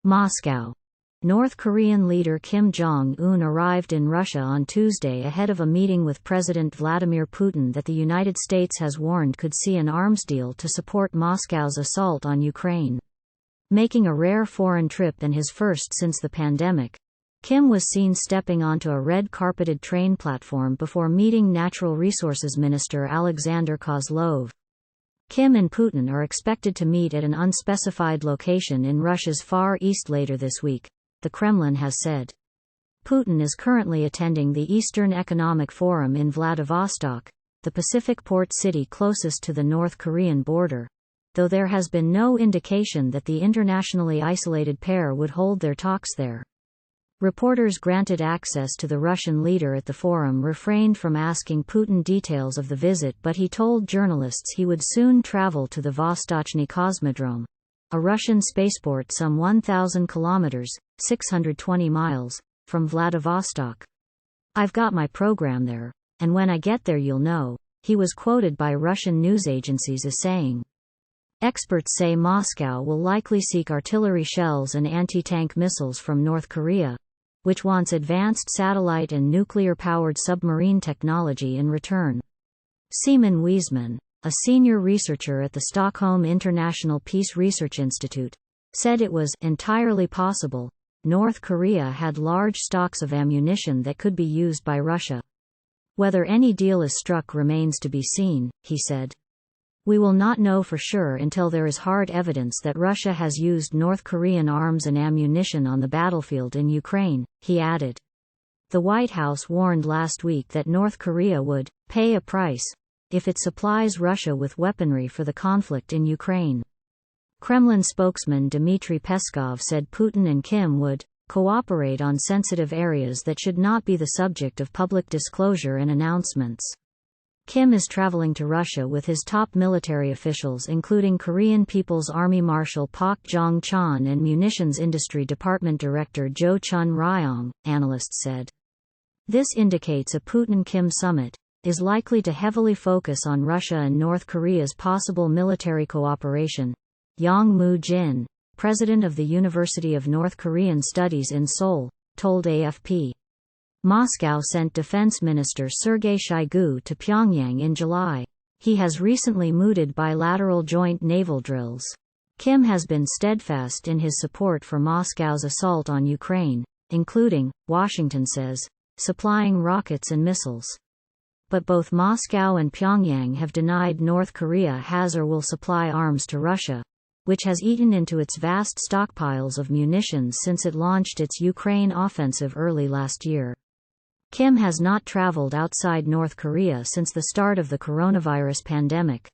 Moscow. North Korean leader Kim Jong Un arrived in Russia on Tuesday ahead of a meeting with President Vladimir Putin that the United States has warned could see an arms deal to support Moscow's assault on Ukraine. Making a rare foreign trip and his first since the pandemic, Kim was seen stepping onto a red-carpeted train platform before meeting Natural Resources Minister Alexander Kozlov. Kim and Putin are expected to meet at an unspecified location in Russia's Far East later this week, the Kremlin has said. Putin is currently attending the Eastern Economic Forum in Vladivostok, the Pacific port city closest to the North Korean border, though there has been no indication that the internationally isolated pair would hold their talks there. Reporters granted access to the Russian leader at the forum refrained from asking Putin details of the visit, but he told journalists he would soon travel to the Vostochny Cosmodrome, a Russian spaceport some 1,000 kilometers (620 miles) from Vladivostok. "I've got my program there, and when I get there you'll know," he was quoted by Russian news agencies as saying. Experts say Moscow will likely seek artillery shells and anti-tank missiles from North Korea, which wants advanced satellite and nuclear-powered submarine technology in return. Simon Wiesman, a senior researcher at the Stockholm International Peace Research Institute, said it was entirely possible North Korea had large stocks of ammunition that could be used by Russia. "Whether any deal is struck remains to be seen," he said. "We will not know for sure until there is hard evidence that Russia has used North Korean arms and ammunition on the battlefield in Ukraine," he added. The White House warned last week that North Korea would pay a price if it supplies Russia with weaponry for the conflict in Ukraine. Kremlin spokesman Dmitry Peskov said Putin and Kim would cooperate on sensitive areas that should not be the subject of public disclosure and announcements. Kim is traveling to Russia with his top military officials including Korean People's Army Marshal Pak Jong-chon and Munitions Industry Department Director Jo Chun-ryong, analysts said. This indicates a Putin-Kim summit is likely to heavily focus on Russia and North Korea's possible military cooperation. Yang Moo-jin, president of the University of North Korean Studies in Seoul, told AFP. Moscow sent Defense Minister Sergei Shoigu to Pyongyang in July. He has recently mooted bilateral joint naval drills. Kim has been steadfast in his support for Moscow's assault on Ukraine, including, Washington says, supplying rockets and missiles. But both Moscow and Pyongyang have denied North Korea has or will supply arms to Russia, which has eaten into its vast stockpiles of munitions since it launched its Ukraine offensive early last year. Kim has not traveled outside North Korea since the start of the coronavirus pandemic.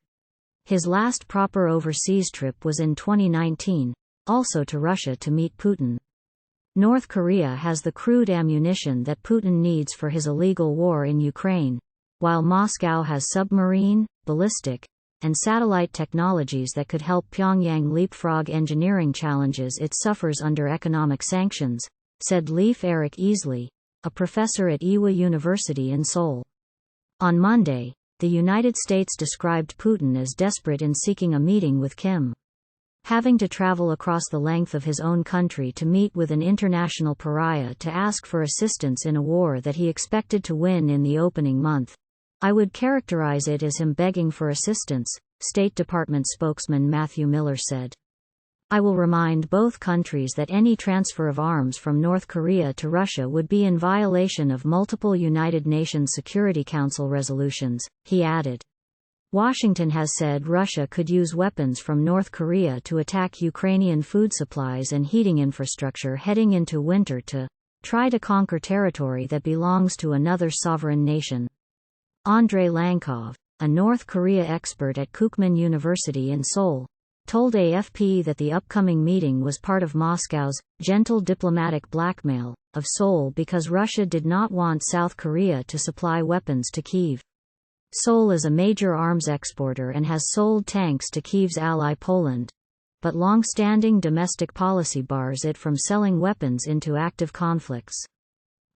His last proper overseas trip was in 2019, also to Russia to meet Putin. North Korea has the crude ammunition that Putin needs for his illegal war in Ukraine, while Moscow has submarine, ballistic, and satellite technologies that could help Pyongyang leapfrog engineering challenges it suffers under economic sanctions, said Leif Erik Easley, a professor at Ewha University in Seoul. On Monday, the United States described Putin as desperate in seeking a meeting with Kim. Having to travel across the length of his own country to meet with an international pariah to ask for assistance in a war that he expected to win in the opening month. "I would characterize it as him begging for assistance," State Department spokesman Matthew Miller said. "I will remind both countries that any transfer of arms from North Korea to Russia would be in violation of multiple United Nations Security Council resolutions," he added. Washington has said Russia could use weapons from North Korea to attack Ukrainian food supplies and heating infrastructure heading into winter to try to conquer territory that belongs to another sovereign nation. Andrei Lankov, a North Korea expert at Kookmin University in Seoul, told AFP that the upcoming meeting was part of Moscow's gentle diplomatic blackmail of Seoul because Russia did not want South Korea to supply weapons to Kyiv. Seoul is a major arms exporter and has sold tanks to Kyiv's ally Poland, but long-standing domestic policy bars it from selling weapons into active conflicts.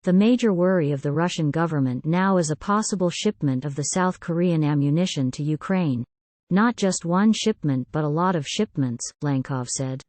The major worry of the Russian government now is a possible shipment of the South Korean ammunition to Ukraine. Not just one shipment but a lot of shipments, Lankov said.